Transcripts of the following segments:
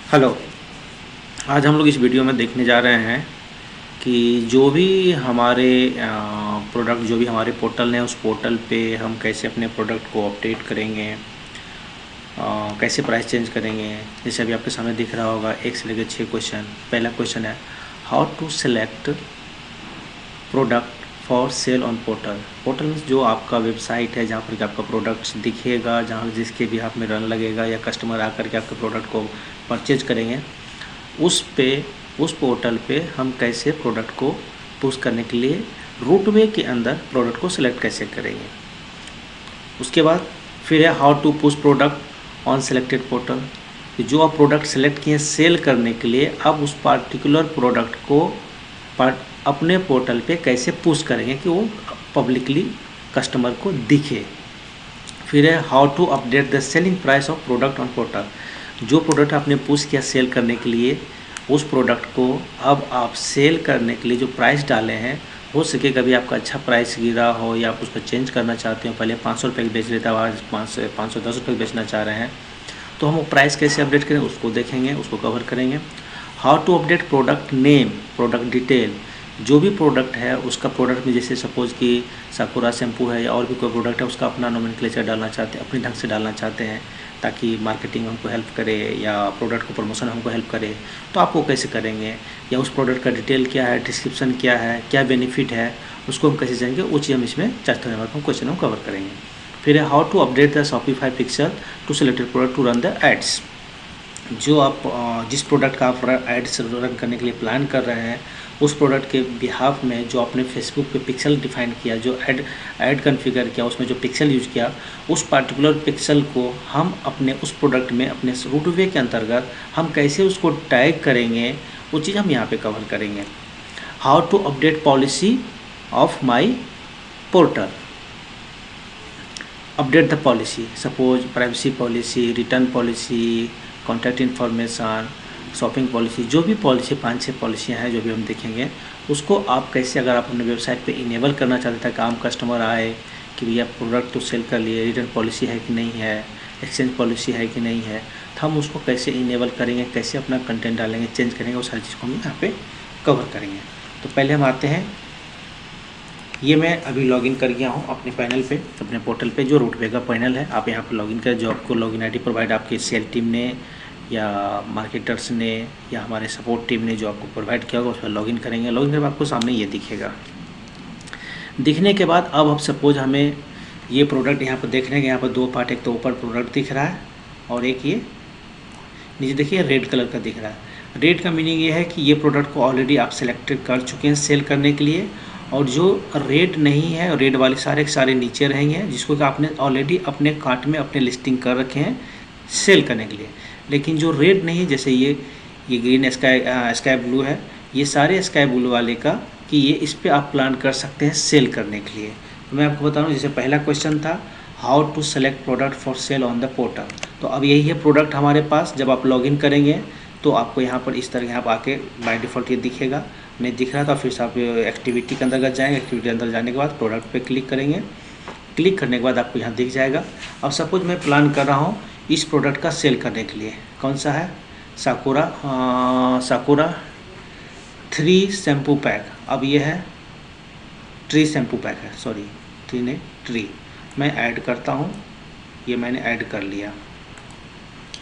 Hello. आज हम लोग इस वीडियो में देखने जा रहे हैं कि जो भी हमारे प्रोडक्ट जो भी हमारे पोर्टल है उस पोर्टल पे हम कैसे अपने प्रोडक्ट को अपडेट करेंगे, कैसे प्राइस चेंज करेंगे। जैसे अभी आपके सामने दिख रहा होगा 1 से लेकर 6 क्वेश्चन। पहला क्वेश्चन है how to select product for sale on portal. Portal means जो आपका वेबसाइट है जहाँ पर कि आपका प्रोडक्ट्स दिखेगा, जहाँ जिसके भी हाथ में रन लगेगा या कस्टमर आकर के आपके प्रोडक्ट को परचेज करेंगे, उस पोर्टल पे हम कैसे प्रोडक्ट को पुश करने के लिए रूटवे के अंदर प्रोडक्ट को सिलेक्ट कैसे करेंगे। उसके बाद फिर है how to push product on selected portal. जो आप प्रोडक्ट सेलेक्ट किए सेल करने के लिए, अब उस पार्टिकुलर प्रोडक्ट को अपने पोर्टल पे कैसे पुश करेंगे कि वो पब्लिकली कस्टमर को दिखे। फिर है how to update the selling price of product on portal. जो प्रोडक्ट आपने पुश किया सेल करने के लिए, उस प्रोडक्ट को अब आप सेल करने के लिए जो प्राइस डाले हैं, हो सके कभी आपका अच्छा प्राइस गिरा हो या आप उसको चेंज करना चाहते हो। पहले 500 रुपये की बेच रहे थे, आज 510 रुपये की बेचना चाह रहे हैं, तो हम वो प्राइस कैसे अपडेट करें उसको देखेंगे, उसको कवर करेंगे। How to update product name, product detail. जो भी प्रोडक्ट है उसका प्रोडक्ट में, जैसे सपोज कि साकुरा शैम्पू है या और भी कोई प्रोडक्ट है, उसका अपना नोमेनक्लेचर डालना चाहते हैं, अपने ढंग से डालना चाहते हैं ताकि मार्केटिंग हमको हेल्प करे या प्रोडक्ट को प्रमोशन हमको हेल्प करे, तो आप वो कैसे करेंगे। या उस प्रोडक्ट का डिटेल क्या है, डिस्क्रिप्शन क्या है, क्या बेनिफिट है, उसको हम कैसे जानेंगे, वो चीज़ हम इसमें 4 नंबर का क्वेश्चन हम कवर करेंगे। फिर है how to update the Shopify pixel to selected product to run the ads. जो आप जिस प्रोडक्ट का आप एड्स रन करने के लिए प्लान कर रहे हैं, उस प्रोडक्ट के बिहाफ में जो आपने फेसबुक पे पिक्सल डिफाइन किया, जो ऐड कॉन्फ़िगर किया, उसमें जो पिक्सल यूज किया, उस पार्टिकुलर पिक्सल को हम अपने उस प्रोडक्ट में अपने रूटवे के अंतर्गत हम कैसे उसको टैग करेंगे, वो चीज़ हम यहाँ पे कवर करेंगे। How to update policy of my portal. Update the policy, suppose privacy policy, return policy, contact information, shopping policy, जो भी पॉलिसी 5-6 पॉलिसियाँ हैं जो भी हम देखेंगे, उसको आप कैसे, अगर आप अपने वेबसाइट पे इनेबल करना चाहते थे कि आम कस्टमर आए कि भैया प्रोडक्ट तो सेल कर लिए, रिटर्न पॉलिसी है कि नहीं है, एक्सचेंज पॉलिसी है कि नहीं है, तो हम उसको कैसे इनेबल करेंगे, कैसे अपना कंटेंट डालेंगे, चेंज करेंगे, वो सारी चीज़ को हम यहाँ पे कवर करेंगे। तो पहले हम आते हैं, ये मैं अभी लॉगिन कर गया हूँ अपने पैनल पे, अपने पोर्टल पे जो रूटवे का पैनल है। आप यहाँ पर लॉगिन करें, जो आपको लॉगिन आईडी प्रोवाइड आपकी सेल टीम ने या मार्केटर्स ने या हमारे सपोर्ट टीम ने जो आपको प्रोवाइड किया होगा, उस पर लॉगिन करेंगे। लॉगिन करके आपको सामने ये दिखेगा। दिखने के बाद अब सपोज हमें ये प्रोडक्ट यहाँ पर देखने के, यहाँ पर 2 पार्ट, एक तो ऊपर प्रोडक्ट दिख रहा है और एक ये नीचे देखिए रेड कलर का दिख रहा है। रेड का मीनिंग ये है कि ये प्रोडक्ट को ऑलरेडी आप सेलेक्ट कर चुके हैं सेल करने के लिए, और जो रेड नहीं है, रेड वाले सारे के सारे नीचे रहेंगे, जिसको कि आपने ऑलरेडी अपने कार्ट में अपने लिस्टिंग कर रखे हैं सेल करने के लिए। लेकिन जो रेड नहीं है, जैसे ये ग्रीन स्काई ब्लू है, ये सारे स्काई ब्लू वाले का कि ये इस पर आप प्लान कर सकते हैं सेल करने के लिए। तो मैं आपको बता रहा हूँ, जैसे पहला क्वेश्चन था how to select product for sale on the portal, तो अब यही है प्रोडक्ट हमारे पास। जब आप लॉगिन करेंगे तो आपको यहाँ पर इस तरह यहाँ पर आके बाय डिफ़ॉल्ट ये दिखेगा। नहीं दिख रहा था फिर से आप एक्टिविटी के अंतर्गत जाएंगे, एक्टिविटी के अंदर जाने के बाद प्रोडक्ट पे क्लिक करेंगे। क्लिक करने के बाद आपको यहाँ दिख जाएगा। अब सपोज मैं प्लान कर रहा हूँ इस प्रोडक्ट का सेल करने के लिए, कौन सा है, साकुरा 3 शैम्पू पैक। अब ये है ट्री शैम्पू पैक है, सॉरी 3 नहीं ट्री। मैं ऐड करता हूँ, ये मैंने ऐड कर लिया,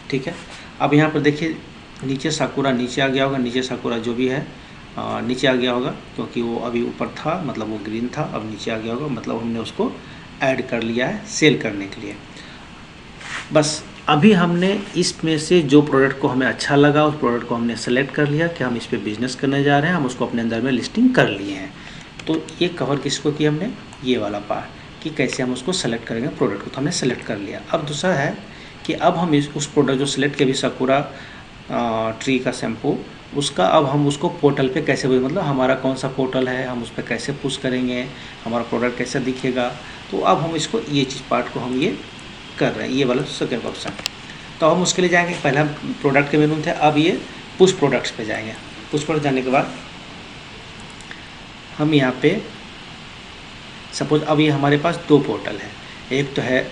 ठीक है। अब यहाँ पर देखिए नीचे साकुरा नीचे आ गया होगा, नीचे साकुरा जो भी है नीचे आ गया होगा, क्योंकि वो अभी ऊपर था मतलब वो ग्रीन था, अब नीचे आ गया होगा, मतलब हमने उसको ऐड कर लिया है सेल करने के लिए। बस अभी हमने इसमें से जो प्रोडक्ट को हमें अच्छा लगा, उस प्रोडक्ट को हमने सेलेक्ट कर लिया कि हम इस पर बिज़नेस करने जा रहे हैं, हम उसको अपने अंदर में लिस्टिंग कर लिए हैं। तो ये कवर किसको किया हमने, ये वाला पार्ट कि कैसे हम उसको सेलेक्ट करेंगे प्रोडक्ट को, तो हमने सेलेक्ट कर लिया। अब दूसरा है कि अब हम उस प्रोडक्ट जो सेलेक्ट किया भी साकुरा ट्री का शैम्पू, उसका अब हम उसको पोर्टल पे कैसे, मतलब हमारा कौन सा पोर्टल है, हम उस पर कैसे पुश करेंगे, हमारा प्रोडक्ट कैसा दिखेगा। तो अब हम इसको ये चीज़ पार्ट को हम ये कर रहे हैं, ये वाला सेकेंड ऑप्शन। तो हम उसके लिए जाएंगे, पहला प्रोडक्ट के मेनू थे, अब ये पुश प्रोडक्ट्स पे जाएंगे। पुश पर जाने के बाद हम यहाँ पे सपोज अब ये हमारे पास 2 पोर्टल है, एक तो है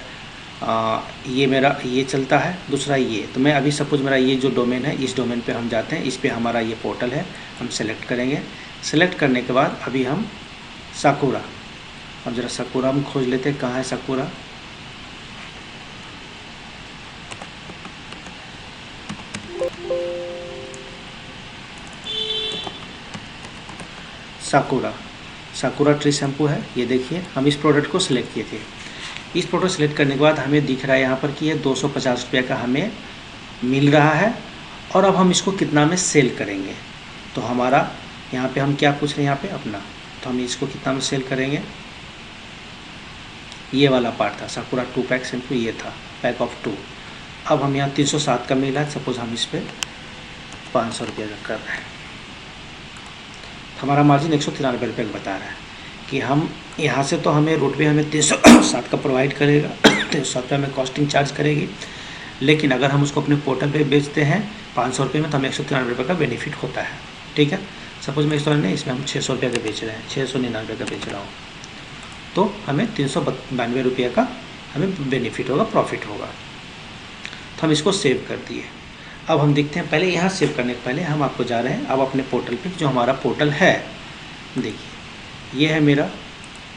ये मेरा ये चलता है, दूसरा ये। तो मैं अभी सपोज मेरा ये जो डोमेन है, इस डोमेन पे हम जाते हैं, इस पे हमारा ये पोर्टल है, हम सेलेक्ट करेंगे। सेलेक्ट करने के बाद अभी हम साकुरा, अब ज़रा साकुरा हम खोज लेते हैं, कहाँ है साकुरा। साकुरा, साकुरा ट्री शैम्पू है, ये देखिए हम इस प्रोडक्ट को सिलेक्ट किए थे। इस प्रोडक्ट सेलेक्ट करने के बाद हमें दिख रहा है यहाँ पर कि ये 250 रुपये का हमें मिल रहा है, और अब हम इसको कितना में सेल करेंगे। तो हमारा यहाँ पे हम क्या पूछ रहे हैं यहाँ पे अपना, तो हम इसको कितना में सेल करेंगे, ये वाला पार्ट था साकुरा 2 पैक शैम्पू, ये था पैक ऑफ 2। अब हम यहाँ 307 का मिला है, सपोज हम इस पर 500 रुपये का कर रहे हैं, हमारा मार्जिन 193 रुपये का बता रहा है कि हम यहाँ से, तो हमें रोडवे हमें 307 का प्रोवाइड करेगा, 300 रुपये में कॉस्टिंग चार्ज करेगी। लेकिन अगर हम उसको अपने पोर्टल पे बेचते हैं 500 रुपये में, तो हमें 193 रुपये का बेनिफिट होता है। ठीक है, सपोज मैं इस तरह नहीं, इसमें हम 600 रुपये का बेच रहे हैं, 699 का बेच रहा हूँ, तो हमें 392 रुपये का हमें बेनिफिट होगा, प्रॉफिट होगा। तो हम इसको सेव कर दिए। अब हम देखते हैं, पहले यहाँ सेव करने के पहले हम आपको जा रहे हैं अब अपने पोर्टल पे, जो हमारा पोर्टल है, देखिए ये है मेरा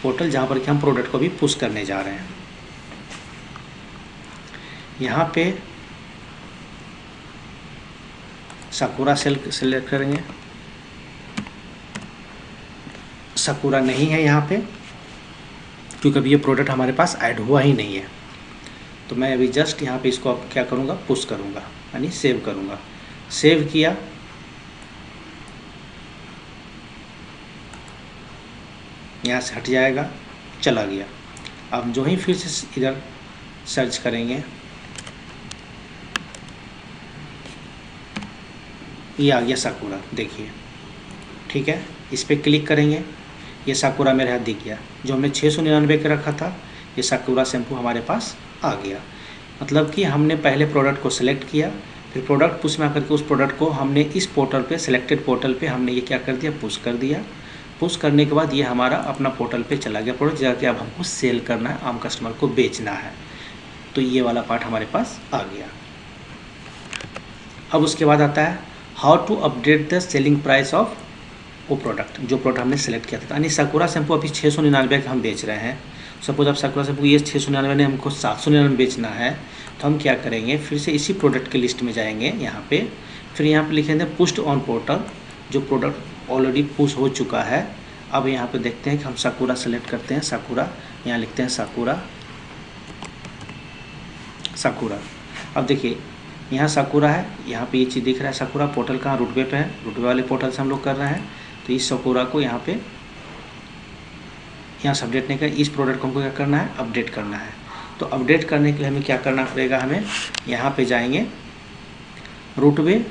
पोर्टल, जहाँ पर कि हम प्रोडक्ट को भी पुश करने जा रहे हैं। यहाँ पे साकुरा सेलेक्ट करेंगे, साकुरा नहीं है यहाँ पे, क्योंकि अभी ये प्रोडक्ट हमारे पास ऐड हुआ ही नहीं है। तो मैं अभी जस्ट यहाँ पे इसको अब क्या करूँगा, पुश करूँगा, यानी सेव करूँगा। सेव किया, यहाँ से हट जाएगा, चला गया। अब जो ही फिर से इधर सर्च करेंगे, ये आ गया साकुरा, देखिए। ठीक है, इस पर क्लिक करेंगे, ये साकुरा मेरे हाथ दिख गया। जो हमने 699 का रखा था, ये साकुरा शैम्पू हमारे पास आ गया। मतलब कि हमने पहले प्रोडक्ट को सिलेक्ट किया, फिर प्रोडक्ट पुश में आकर के उस प्रोडक्ट को हमने इस पोर्टल पे, सिलेक्टेड पोर्टल पे हमने ये क्या कर दिया, पुश कर दिया। पुश करने के बाद ये हमारा अपना पोर्टल पे चला गया प्रोडक्ट, जाके अब हमको सेल करना है, आम कस्टमर को बेचना है। तो ये वाला पार्ट हमारे पास आ गया। अब उसके बाद आता है how to update the selling price of वो प्रोडक्ट, जो प्रोडक्ट हमने सेलेक्ट किया था। यानी साकुरा शैम्पू अभी 699 का हम बेच रहे हैं। सपोज अब साकुरा शैम्पू ये 699 ने हमको 799 बेचना है, तो हम क्या करेंगे, फिर से इसी प्रोडक्ट के लिस्ट में जाएंगे यहाँ पे, फिर यहाँ पे लिखेंगे पुश्ड ऑन पोर्टल, जो प्रोडक्ट ऑलरेडी पुश हो चुका है। अब यहाँ पे देखते हैं कि हम साकुरा सेलेक्ट करते हैं, साकुरा, यहाँ लिखते हैं साकुरा, साकुरा। अब देखिए यहाँ साकुरा है, यहाँ पे ये चीज़ दिख रहा है साकुरा। पोर्टल कहाँ, रूटवे पे है, रूटवे वाले पोर्टल से हम लोग कर रहे हैं। तो इस साकुरा को यहाँ पे, यहाँ से अपडेट नहीं कर, इस प्रोडक्ट को हमको क्या करना है, अपडेट करना है। तो अपडेट करने के लिए हमें क्या करना पड़ेगा, हमें यहाँ पे जाएंगे, रूटवे,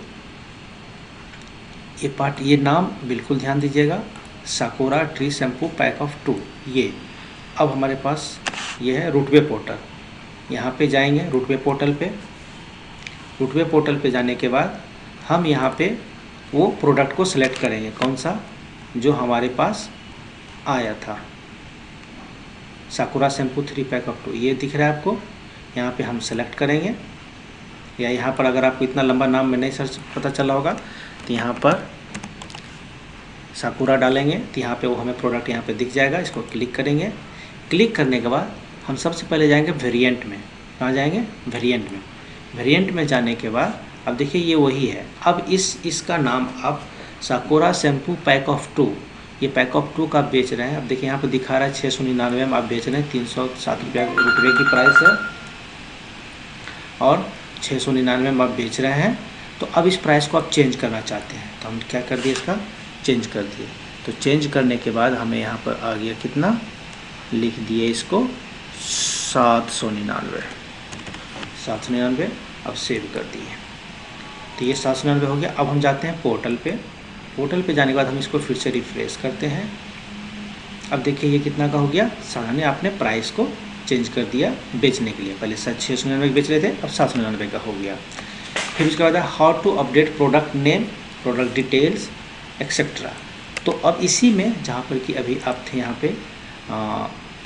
ये पार्ट, ये नाम बिल्कुल ध्यान दीजिएगा, साकुरा ट्री शैम्पू पैक ऑफ 2, ये। अब हमारे पास ये है रूटवे पोर्टल, यहाँ पे जाएंगे रूटवे पोर्टल पे। रूटवे पोर्टल पे जाने के बाद हम यहाँ पे वो प्रोडक्ट को सिलेक्ट करेंगे, कौन सा, जो हमारे पास आया था, साकुरा शैम्पू 3 पैक ऑफ 2, ये दिख रहा है आपको। यहाँ पे हम सेलेक्ट करेंगे, या यहाँ पर अगर आपको इतना लंबा नाम में नहीं सर्च पता चला होगा, तो यहाँ पर साकुरा डालेंगे, तो यहाँ पे वो हमें प्रोडक्ट यहाँ पे दिख जाएगा। इसको क्लिक करेंगे, क्लिक करने के बाद हम सबसे पहले जाएंगे वेरिएंट में। कहाँ जाएंगे, वेरिएंट में। वेरिएंट में जाने के बाद अब देखिए ये वही है। अब इसका नाम आप साकुरा शैम्पू पैक ऑफ 2, ये पैक ऑफ 2 का आप बेच रहे हैं। अब देखिए यहाँ पे दिखा रहा है 699 में आप बेच रहे हैं, 307 रुपये रुपये की प्राइस है, और 699 में आप बेच रहे हैं। तो अब इस प्राइस को आप चेंज करना चाहते हैं, तो हम क्या कर दिए, इसका चेंज कर दिए। तो चेंज करने के बाद हमें यहाँ पर आ गया कितना, लिख दिए इसको 799, अब सेव कर दिए। तो ये 799 हो गया। अब हम जाते हैं पोर्टल पे। पोर्टल पे जाने के बाद हम इसको फिर से रिफ्रेश करते हैं। अब देखिए ये कितना का हो गया, सामने आपने प्राइस को चेंज कर दिया बेचने के लिए। पहले 699 बेच रहे थे, अब 799 का हो गया। फिर उसके बाद how to update product name, product details etcetera. तो अब इसी में जहाँ पर कि अभी आप थे यहाँ पे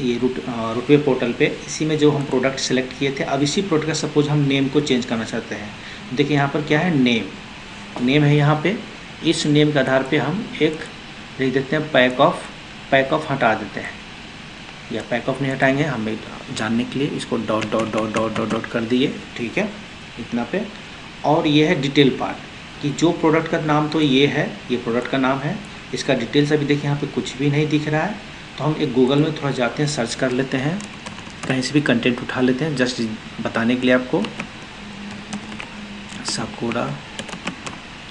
ये रुटवे पोर्टल पे इसी में जो हम प्रोडक्ट सेलेक्ट किए थे, अब इसी प्रोडक्ट का सपोज हम नेम को चेंज करना चाहते हैं। देखिए यहाँ पर क्या है, नेम है यहाँ पे। इस नेम के आधार पे हम एक लिख देते हैं पैक ऑफ हटा देते हैं, या पैक ऑफ नहीं हटाएंगे, हम जानने के लिए इसको dot dot dot dot dot dot कर दिए, ठीक है, इतना पे। और ये है डिटेल पार्ट कि जो प्रोडक्ट का नाम तो ये है, ये प्रोडक्ट का नाम है, इसका डिटेल्स अभी देखिए यहाँ पे कुछ भी नहीं दिख रहा है। तो हम एक गूगल में थोड़ा जाते हैं, सर्च कर लेते हैं, कहीं से भी कंटेंट उठा लेते हैं जस्ट बताने के लिए आपको। साकुरा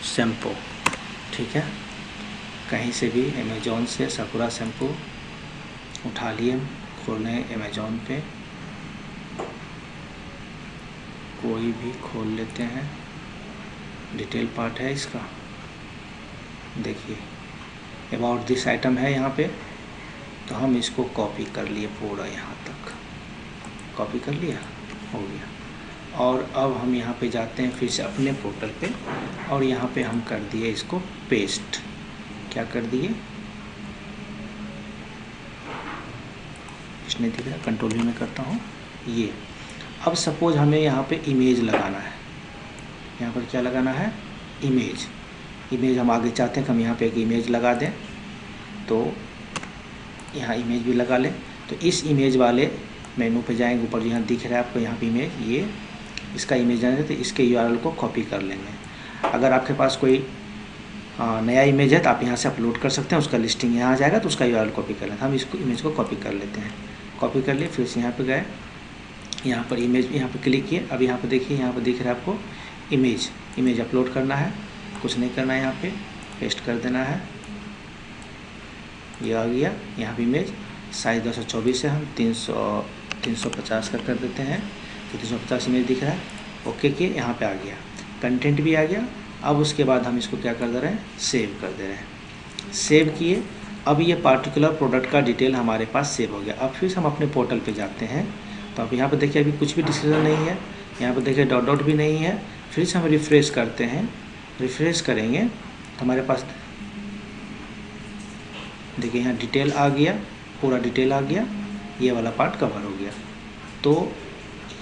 शैम्पू, ठीक है, कहीं से भी अमेज़ॉन से साकुरा शैम्पू उठा लिए, खोलें अमेज़ॉन पे, कोई भी खोल लेते हैं, डिटेल पार्ट है इसका, देखिए अबाउट दिस आइटम है यहाँ पे। तो हम इसको कॉपी कर लिए पूरा, यहाँ तक कॉपी कर लिया, हो गया। और अब हम यहाँ पे जाते हैं फिर से अपने पोर्टल पे, और यहाँ पे हम कर दिए इसको पेस्ट। क्या कर दिए, इसने दिख रहा है, कंट्रोल में करता हूँ ये। अब सपोज हमें यहाँ पे इमेज लगाना है, यहाँ पर क्या लगाना है, इमेज हम आगे चाहते हैं कि हम यहाँ पे एक इमेज लगा दें, तो यहाँ इमेज भी लगा लें। तो इस इमेज वाले मेनू पे जाएंगे, ऊपर यहाँ दिख रहा है आपको यहाँ पे इमेज, ये इसका इमेज आएगा, तो इसके यूआरएल को कॉपी कर लेंगे। अगर आपके पास कोई नया इमेज है तो आप यहाँ से अपलोड कर सकते हैं, उसका लिस्टिंग यहाँ आ जाएगा, तो उसका यूआरएल कॉपी कर लें। हम इसको इमेज को कॉपी कर लेते हैं, कॉपी कर लिए, फिर से यहाँ पे गए, यहाँ पर इमेज, यहाँ पे क्लिक किए। अब यहाँ पे देखिए, यहाँ पे दिख रहा है आपको इमेज अपलोड करना है, कुछ नहीं करना है, यहाँ पे पेस्ट कर देना है, ये आ गया। यहाँ पे इमेज साइज 224 है, हम 350 का कर देते हैं, तो 350 इमेज दिख रहा है, ओके किए, यहाँ पे आ गया, कंटेंट भी आ गया। अब उसके बाद हम इसको क्या कर दे रहे हैं, सेव कर दे रहे हैं, सेव किए। अब ये पार्टिकुलर प्रोडक्ट का डिटेल हमारे पास सेव हो गया। अब फिर हम अपने पोर्टल पे जाते हैं, तो अब यहाँ पे देखिए अभी कुछ भी डिस्क्रिप्शन नहीं है, यहाँ पे देखिए डॉट डॉट भी नहीं है। फिर से हम रिफ़्रेश करते हैं, रिफ़्रेश करेंगे तो हमारे पास देखिए यहाँ डिटेल आ गया, पूरा डिटेल आ गया, ये वाला पार्ट कवर हो गया। तो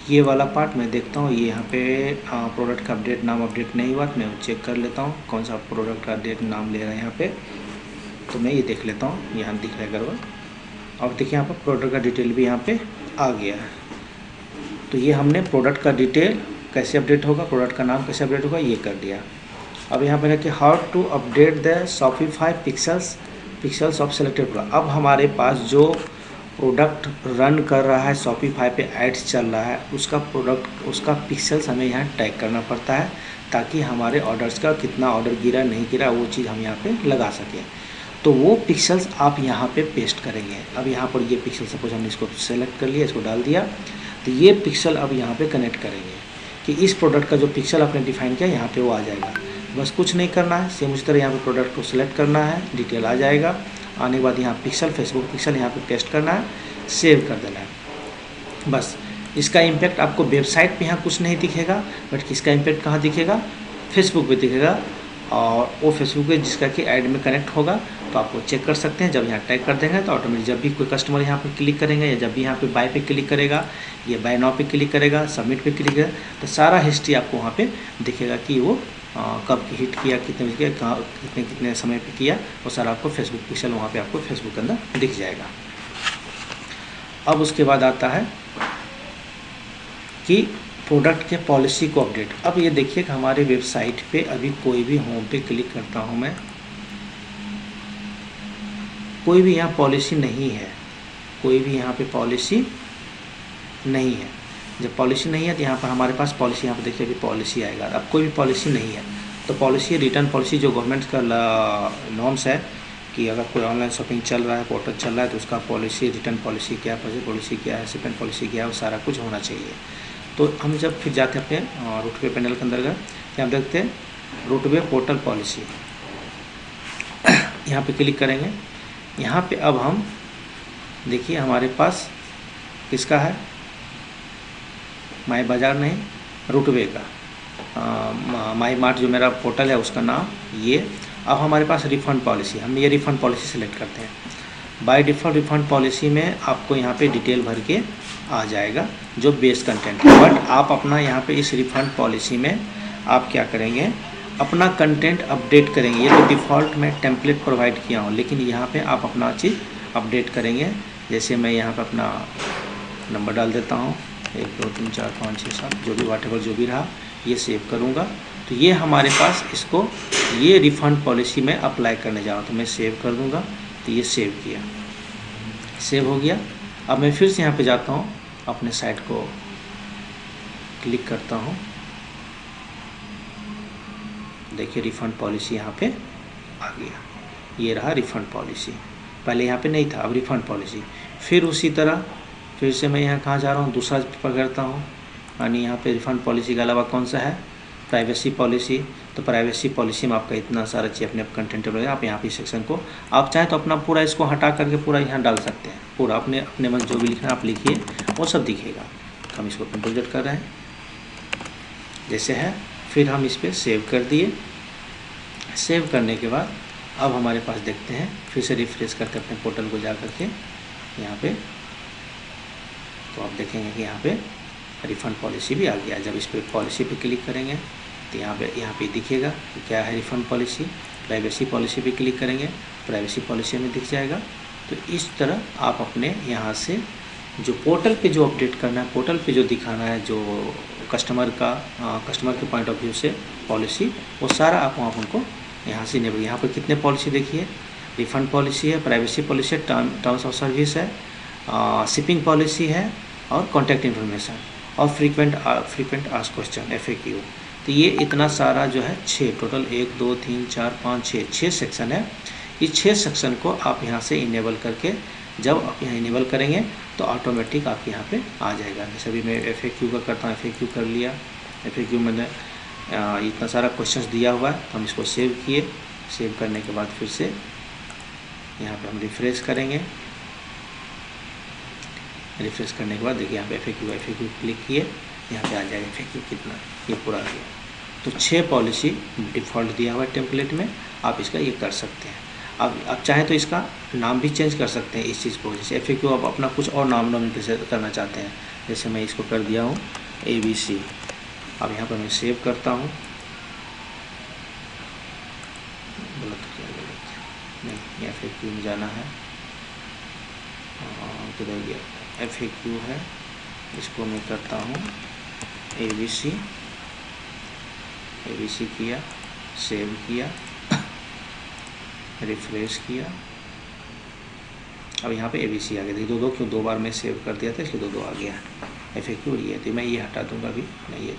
ये वाला पार्ट मैं देखता हूँ, ये यहाँ पे प्रोडक्ट का अपडेट नाम अपडेट नहीं हुआ, तो मैं चेक कर लेता हूँ कौन सा प्रोडक्ट का अपडेट नाम ले रहा है यहाँ पे। तो मैं ये देख लेता हूँ, यहाँ दिख रहा है गड़बड़। और देखिए यहाँ पर प्रोडक्ट का डिटेल भी यहाँ पे आ गया है। तो ये हमने प्रोडक्ट का डिटेल कैसे अपडेट होगा, प्रोडक्ट का नाम कैसे अपडेट होगा, ये कर दिया। अब यहाँ पर है कि how to update the Shopify pixels of selected product. अब हमारे पास जो प्रोडक्ट रन कर रहा है, शॉपिफाई पे एड्स चल रहा है, उसका पिक्सल्स हमें यहाँ टैग करना पड़ता है, ताकि हमारे ऑर्डर्स का कितना ऑर्डर गिरा नहीं गिरा वो चीज़ हम यहाँ पे लगा सकें। तो वो पिक्सल्स आप यहाँ पे पेस्ट करेंगे। अब यहाँ पर ये पिक्सल सपोज हमने इसको सेलेक्ट कर लिया, इसको डाल दिया, तो ये पिक्सल अब यहाँ पे कनेक्ट करेंगे कि इस प्रोडक्ट का जो पिक्सल आपने डिफाइन किया यहाँ पे वो आ जाएगा। बस कुछ नहीं करना है, सेम उसी तरह यहाँ पे प्रोडक्ट को सिलेक्ट करना है, डिटेल आ जाएगा। आने के बाद यहाँ पिक्सल, फेसबुक पिक्सल यहाँ पे पेस्ट करना है, सेव कर देना है। बस इसका इम्पैक्ट आपको वेबसाइट पे यहाँ कुछ नहीं दिखेगा, बट इसका इम्पैक्ट कहाँ दिखेगा, फेसबुक पे दिखेगा। और वो फेसबुक पे जिसका कि ऐड में कनेक्ट होगा, तो आप वो चेक कर सकते हैं। जब यहाँ टैग कर देंगे तो ऑटोमेटिक जब भी कोई कस्टमर यहाँ पर क्लिक करेंगे, या जब भी यहाँ पे बाय पे क्लिक करेगा, या बाय नाउ पे क्लिक करेगा, सबमिट पे क्लिक करेगा, तो सारा हिस्ट्री आपको वहाँ पे दिखेगा कि वो कब हिट किया, कितने बजे किया, कितने समय पे किया, वो सारा आपको फेसबुक पिक्सल वहाँ पे आपको फेसबुक के अंदर दिख जाएगा। अब उसके बाद आता है कि प्रोडक्ट के पॉलिसी को अपडेट। अब ये देखिए कि हमारे वेबसाइट पे अभी कोई भी होम पे क्लिक करता हूँ मैं, कोई भी यहाँ पॉलिसी नहीं है, कोई भी यहाँ पे पॉलिसी नहीं है। जब पॉलिसी नहीं है तो यहाँ पर हमारे पास पॉलिसी, यहाँ पर देखिए अभी पॉलिसी आएगा। अब कोई भी पॉलिसी नहीं है, तो पॉलिसी रिटर्न पॉलिसी जो गवर्नमेंट का नॉर्म्स है कि अगर कोई ऑनलाइन शॉपिंग चल रहा है, पोर्टल चल रहा है, तो उसका पॉलिसी, रिटर्न पॉलिसी क्या है, परचेज पॉलिसी क्या है, शिपमेंट पॉलिसी क्या है, वो सारा कुछ होना चाहिए। तो हम जब फिर जाते हैं अपने रूटवे पैनल के अंदर, यहाँ देखते हैं रूटवे पोर्टल पॉलिसी, यहाँ पे क्लिक करेंगे। यहाँ पे अब हम देखिए हमारे पास किसका है, माई बाज़ार नहीं, रूटवे का माई मार्ट जो मेरा पोर्टल है उसका नाम ये। अब हमारे पास रिफ़ंड पॉलिसी, हम ये रिफ़ंड पॉलिसी सेलेक्ट करते हैं। बाय डिफ़ॉल्ट रिफ़ंड पॉलिसी में आपको यहाँ पे डिटेल भर के आ जाएगा जो बेस कंटेंट है, बट आप अपना यहाँ पे इस रिफ़ंड पॉलिसी में आप क्या करेंगे, अपना कंटेंट अपडेट करेंगे। ये तो डिफ़ॉल्ट में टेम्पलेट प्रोवाइड किया हूँ, लेकिन यहाँ पे आप अपना चीज़ अपडेट करेंगे। जैसे मैं यहाँ पे अपना नंबर डाल देता हूँ 1 2 3 4 5 6 7 जो भी वाटेवर जो भी रहा, ये सेव करूँगा। तो ये हमारे पास इसको ये रिफ़ंड पॉलिसी में अप्लाई करने जा रहा हूँ, तो मैं सेव कर दूँगा। तो ये सेव किया, सेव हो गया। अब मैं फिर से यहाँ पे जाता हूँ, अपने साइट को क्लिक करता हूँ। देखिए रिफ़ंड पॉलिसी यहाँ पे आ गया, ये रहा रिफ़ंड पॉलिसी। पहले यहाँ पे नहीं था, अब रिफ़ंड पॉलिसी। फिर उसी तरह फिर से मैं यहाँ कहाँ जा रहा हूँ, दूसरा पकड़ता हूँ, यानी यहाँ पे रिफ़ंड पॉलिसी के अलावा कौन सा है, प्राइवेसी पॉलिसी। तो प्राइवेसी पॉलिसी में आपका इतना सारा चीज़ अपने कंटेंट रहेगा। आप यहाँ पे सेक्शन को आप चाहें तो अपना पूरा इसको हटा करके पूरा यहाँ डाल सकते हैं, पूरा अपने अपने मन जो भी लिखना आप लिखिए, वो सब दिखेगा। हम इसको कंट्रोल कर रहे हैं जैसे है। फिर हम इस पर सेव कर दिए। सेव करने के बाद अब हमारे पास देखते हैं, फिर से रिफ्रेश करते अपने पोर्टल को जा करके यहाँ पे, तो आप देखेंगे कि यहाँ पे रिफ़ंड पॉलिसी भी आ गया। जब इस पर पॉलिसी पे क्लिक करेंगे तो यहाँ पे दिखेगा कि क्या है रिफ़ंड पॉलिसी। प्राइवेसी पॉलिसी पे क्लिक करेंगे, प्राइवेसी पॉलिसी में दिख जाएगा। तो इस तरह आप अपने यहाँ से जो पोर्टल पे जो अपडेट करना है, पोर्टल पे जो दिखाना है, जो कस्टमर के पॉइंट ऑफ व्यू से पॉलिसी, वो सारा आप वहाँ उनको यहाँ से इनेबल। यहाँ पर कितने पॉलिसी देखिए, रिफ़ंड पॉलिसी है, प्राइवेसी पॉलिसी है, टर्म्स ऑफ सर्विस है, शिपिंग पॉलिसी है, और कॉन्टैक्ट इन्फॉर्मेशन, और फ्रीक्वेंट आस्क्ड क्वेश्चन FAQ। तो ये इतना सारा जो है 6 टोटल 1 2 3 4 5 6 सेक्शन है। इस 6 सेक्शन को आप यहाँ से इनेबल करके, जब आप यहाँ इनेबल करेंगे तो ऑटोमेटिक आपके यहाँ पे आ जाएगा। जैसे अभी मैं FAQ का करता हूँ, FAQ कर लिया। FAQ मैंने इतना सारा क्वेश्चंस दिया हुआ है, तो हम इसको सेव किए। सेव करने के बाद फिर से यहाँ पे हम रिफ्रेश करेंगे। रिफ्रेश करने के बाद देखिए यहाँ पे FAQ क्लिक किए, यहाँ पे आ जाएगा FAQ कितना, ये पूरा आ गया। तो 6 पॉलिसी डिफ़ॉल्ट दिया हुआ है टेम्पलेट में, आप इसका ये कर सकते हैं। अब चाहे तो इसका नाम भी चेंज कर सकते हैं इस चीज़ को। जैसे FAQ आप अपना कुछ और नाम करना चाहते हैं, जैसे मैं इसको कर दिया हूँ ABC। अब यहाँ पर मैं सेव करता हूँ। नहीं, FAQ में जाना है, किधर गया, FAQ है, इसको मैं करता हूँ ABC किया, सेव किया, रिफ्रेश किया। अब यहाँ पे ABC आ गया। देखिए दो क्यों, 2 बार मैं सेव कर दिया था, इसलिए 2 आ गया FAQ। और ये तो मैं ये हटा दूंगा अभी नहीं, ये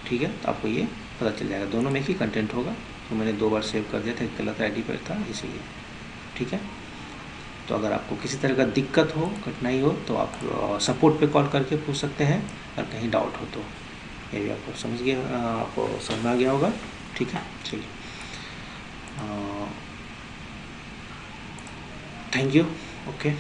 ठीक है। तो आपको ये पता चल जाएगा, दोनों में ही कंटेंट होगा। तो मैंने 2 बार सेव कर दिया था, एक गलत ID पर था इसलिए, ठीक है। तो अगर आपको किसी तरह का दिक्कत हो, कठिनाई हो, तो आप सपोर्ट पे कॉल करके पूछ सकते हैं। और कहीं डाउट हो तो ये भी आपको समझ में आ गया होगा, ठीक है। चलिए, थैंक यू, ओके।